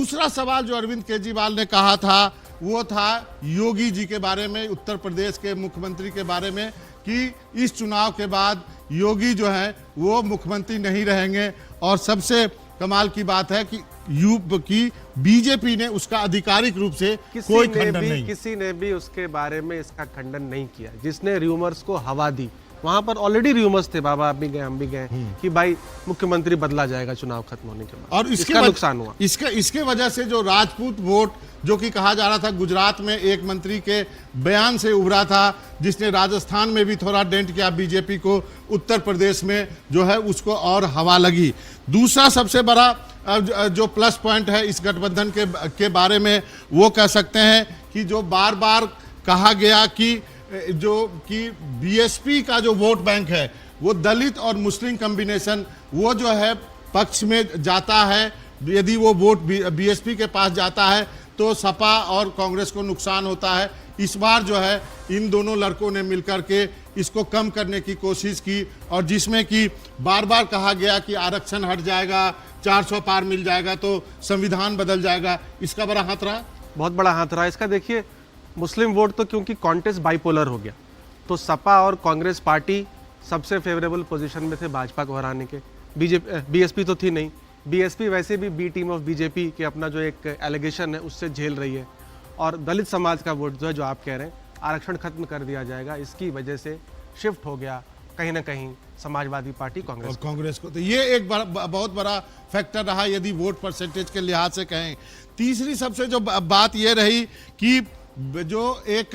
दूसरा सवाल जो अरविंद केजरीवाल ने कहा था वो था योगी जी के बारे में, उत्तर प्रदेश के मुख्यमंत्री के बारे में, कि इस चुनाव के बाद योगी जो है वो मुख्यमंत्री नहीं रहेंगे। और सबसे कमाल की बात है कि यूपी की बीजेपी ने उसका आधिकारिक रूप से कोई खंडन नहीं, किसी ने भी उसके बारे में इसका खंडन नहीं किया। जिसने र्यूमर्स को हवा दी, वहां पर ऑलरेडी र्यूमर्स थे, बाबा आप भी गए हम भी गए, कि भाई मुख्यमंत्री बदला जाएगा चुनाव खत्म होने के बाद, और इसका नुकसान हुआ। इसके वजह से जो राजपूत वोट जो कि कहा जा रहा था, गुजरात में एक मंत्री के बयान से उभरा था जिसने राजस्थान में भी थोड़ा डेंट किया बीजेपी को, उत्तर प्रदेश में जो है उसको और हवा लगी। दूसरा सबसे बड़ा जो प्लस पॉइंट है इस गठबंधन के बारे में वो कह सकते हैं कि जो बार बार कहा गया कि बीएसपी का जो वोट बैंक है वो दलित और मुस्लिम कॉम्बिनेशन वो जो है पक्ष में जाता है। यदि वो वोट बीएसपी के पास जाता है तो सपा और कांग्रेस को नुकसान होता है। इस बार जो है इन दोनों लड़कों ने मिलकर के इसको कम करने की कोशिश की, और जिसमें कि बार बार कहा गया कि आरक्षण हट जाएगा, 400 पार मिल जाएगा तो संविधान बदल जाएगा। इसका बड़ा हाथ रहा, बहुत बड़ा हाथ रहा इसका। देखिए, मुस्लिम वोट तो क्योंकि कॉन्टेस्ट बाइपोलर हो गया, तो सपा और कांग्रेस पार्टी सबसे फेवरेबल पोजीशन में थे भाजपा को हराने के। बीएसपी तो थी नहीं, बीएसपी वैसे भी बी टीम ऑफ बीजेपी के अपना जो एक एलिगेशन है उससे झेल रही है। और दलित समाज का वोट जो है, जो आप कह रहे हैं आरक्षण खत्म कर दिया जाएगा, इसकी वजह से शिफ्ट हो गया कहीं ना कहीं समाजवादी पार्टी कांग्रेस को। तो ये एक बहुत बड़ा फैक्टर रहा यदि वोट परसेंटेज के लिहाज से कहें। तीसरी सबसे जो बात ये रही कि जो एक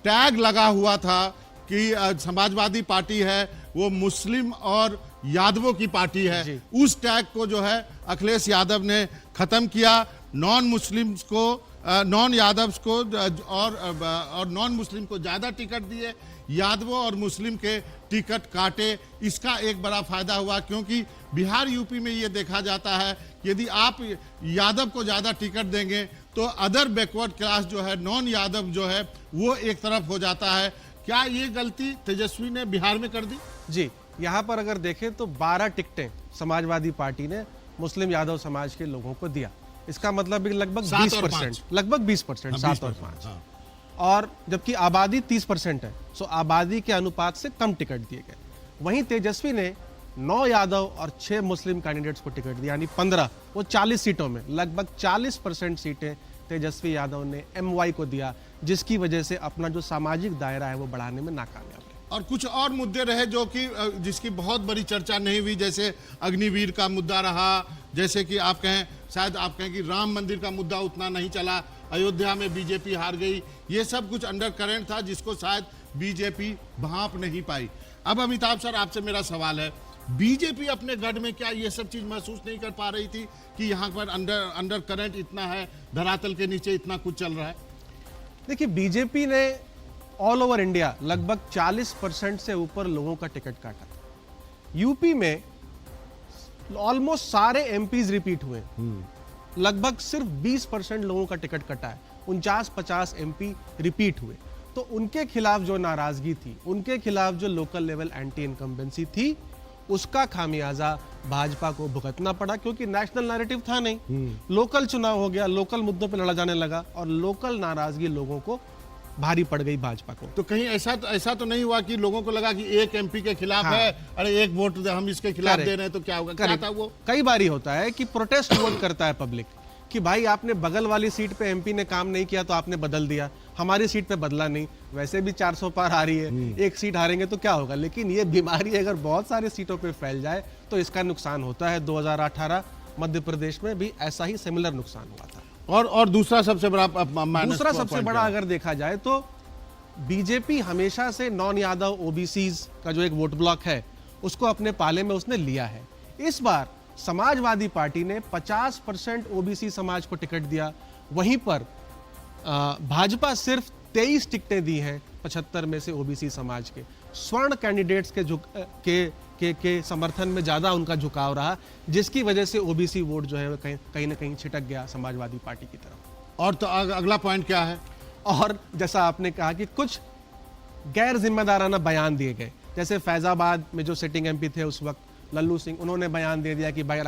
टैग लगा हुआ था कि समाजवादी पार्टी है वो मुस्लिम और यादवों की पार्टी है, उस टैग को जो है अखिलेश यादव ने खत्म किया। नॉन मुस्लिम्स को, नॉन यादव्स को और नॉन मुस्लिम को ज्यादा टिकट दिए, यादवों और मुस्लिम के टिकट काटे। इसका एक बड़ा फायदा हुआ क्योंकि बिहार यूपी में ये देखा जाता है यदि आप यादव को ज्यादा टिकट देंगे तो अदर बैकवर्ड क्लास जो है, नॉन यादव जो है वो एक तरफ हो जाता है। क्या ये गलती तेजस्वी ने बिहार में कर दी? जी, यहाँ पर अगर देखें तो 12 टिकटें समाजवादी पार्टी ने मुस्लिम यादव समाज के लोगों को दिया। इसका मतलब लगभग 20%, लगभग 20%, 7 और 5, और जबकि आबादी 30% है, सो आबादी के अनुपात से कम टिकट दिए गए। वहीं तेजस्वी ने 9 यादव और 6 मुस्लिम कैंडिडेट्स को टिकट दिया, यानी 15, वो 40 सीटों में लगभग 40% सीटें तेजस्वी यादव ने एमवाई को दिया, जिसकी वजह से अपना जो सामाजिक दायरा है वो बढ़ाने में नाकामयाब रहे। और कुछ और मुद्दे रहे जो कि जिसकी बहुत बड़ी चर्चा नहीं हुई, जैसे अग्निवीर का मुद्दा रहा, जैसे कि आप कहें, शायद आप कहें कि राम मंदिर का मुद्दा उतना नहीं चला, अयोध्या में बीजेपी हार गई। ये सब कुछ अंडर करंट था जिसको शायद बीजेपी भांप नहीं पाई। अब अमिताभ सर, आपसे मेरा सवाल है, बीजेपी अपने गढ़ में क्या ये सब चीज महसूस नहीं कर पा रही थी कि यहाँ पर अंडर करंट इतना है, धरातल के नीचे इतना कुछ चल रहा है? देखिए, बीजेपी ने ऑल ओवर इंडिया लगभग 40% से ऊपर लोगों का टिकट काटा था। यूपी में ऑलमोस्ट सारे एमपीज रिपीट हुए, लगभग सिर्फ 20% लोगों का टिकट कटा है, 49-50 एमपी रिपीट हुए। तो उनके खिलाफ जो नाराजगी थी, उनके खिलाफ जो लोकल लेवल एंटी इनकम्बेंसी थी, उसका खामियाजा भाजपा को भुगतना पड़ा, क्योंकि नेशनल नैरेटिव था नहीं। लोकल चुनाव हो गया, लोकल मुद्दों पर लड़ा जाने लगा, और लोकल नाराजगी लोगों को भारी पड़ गई भाजपा को। तो कहीं ऐसा तो नहीं हुआ कि लोगों को लगा कि एक एमपी के खिलाफ है, अरे एक वोट हम इसके खिलाफ दे रहे हैं तो क्या होगा? क्या था वो? कई बारी होता है कि प्रोटेस्ट वोट करता है पब्लिक, कि भाई आपने बगल वाली सीट पे एमपी ने काम नहीं किया तो आपने बदल दिया, हमारी सीट पे बदला नहीं, वैसे भी 400 पार आ रही है, एक सीट हारेंगे तो क्या होगा। लेकिन ये बीमारी अगर बहुत सारी सीटों पे फैल जाए तो इसका नुकसान होता है। 2018 मध्य प्रदेश में भी ऐसा ही सिमिलर नुकसान हुआ था। और दूसरा सबसे बड़ा अगर देखा जाए तो बीजेपी हमेशा से नॉन यादव ओबीसीज का जो एक वोट ब्लॉक है उसको अपने पाले में उसने लिया है। इस बार समाजवादी पार्टी ने 50% ओबीसी समाज को टिकट दिया, वहीं पर भाजपा सिर्फ 23 टिकटें दी हैं 75 में से ओबीसी समाज के। स्वर्ण कैंडिडेट्स के समर्थन में ज्यादा उनका झुकाव रहा, जिसकी वजह से ओबीसी वोट जो है कहीं ना कहीं छिटक गया समाजवादी पार्टी की तरफ। और तो अगला पॉइंट क्या है? और जैसा आपने कहा कि कुछ गैर जिम्मेदाराना बयान दिए गए, जैसे फैजाबाद में जो सिटिंग एमपी थे उस वक्त लल्लू सिंह, उन्होंने बयान दे दिया कि भाई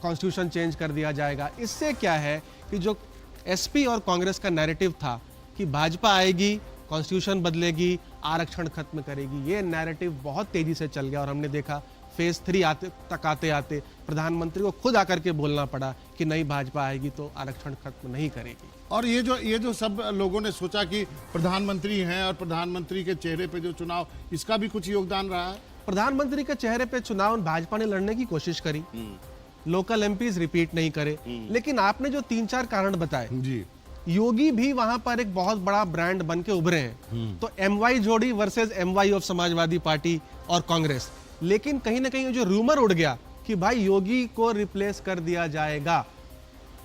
कॉन्स्टिट्यूशन चेंज कर दिया जाएगा। इससे क्या है कि जो एसपी और कांग्रेस का नैरेटिव था कि भाजपा आएगी, कॉन्स्टिट्यूशन बदलेगी, आरक्षण खत्म करेगी, ये नैरेटिव बहुत तेजी से चल गया और हमने देखा फेज 3 आते आते प्रधानमंत्री को खुद आकर के बोलना पड़ा कि नहीं, भाजपा आएगी तो आरक्षण खत्म नहीं करेगी। और ये जो सब लोगों ने सोचा कि प्रधानमंत्री हैं और प्रधानमंत्री के चेहरे पे जो चुनाव, इसका भी कुछ योगदान रहा है। प्रधानमंत्री के चेहरे पे चुनाव भाजपा ने लड़ने की कोशिश करी, लोकल एमपीज रिपीट नहीं करे, लेकिन आपने जो 3-4 कारण बताए जी, योगी भी वहां पर एक बहुत बड़ा ब्रांड बन के उभरे हैं। तो एमवाई जोड़ी versus MY of Samajwadi party और कांग्रेस। लेकिन कहीं ना कहीं जो रूमर उड़ गया कि भाई योगी को रिप्लेस कर दिया जाएगा,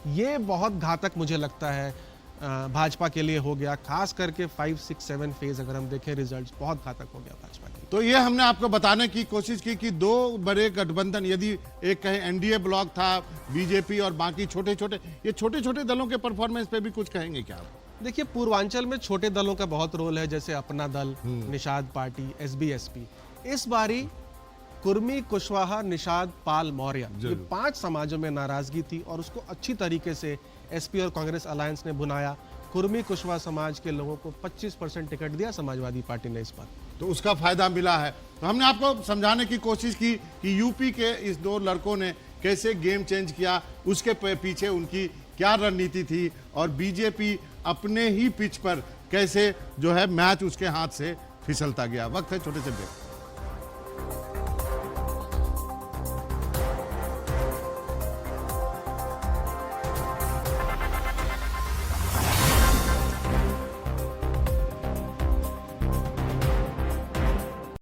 ये बहुत घातक मुझे लगता है भाजपा के लिए हो गया। खास करके 5, 6, 7 फेज अगर हम देखें रिजल्ट्स, बहुत घातक हो गया भाजपा के। तो ये हमने आपको बताने की कोशिश की कि दो बड़े गठबंधन, यदि एक कहें एनडीए ब्लॉक था, बीजेपी और बाकी छोटे छोटे दलों के परफॉर्मेंस पे भी कुछ कहेंगे क्या आप? देखिए, पूर्वांचल में छोटे दलों का बहुत रोल है, जैसे अपना दल, निषाद पार्टी, एसबीएसपी। इस बारी कुर्मी, कुशवाहा, निषाद, पाल, मौर्य, ये 5 समाजों में नाराजगी थी और उसको अच्छी तरीके से एसपी और कांग्रेस अलायंस ने भुनाया। कुर्मी कुशवाहा समाज के लोगों को 25% टिकट दिया समाजवादी पार्टी ने इस बार, तो उसका फायदा मिला है। तो हमने आपको समझाने की कोशिश की कि यूपी के इस 2 लड़कों ने कैसे गेम चेंज किया, उसके पीछे उनकी क्या रणनीति थी और बीजेपी अपने ही पिच पर कैसे जो है मैच उसके हाथ से फिसलता गया। वक्त है छोटे से ब्रेक।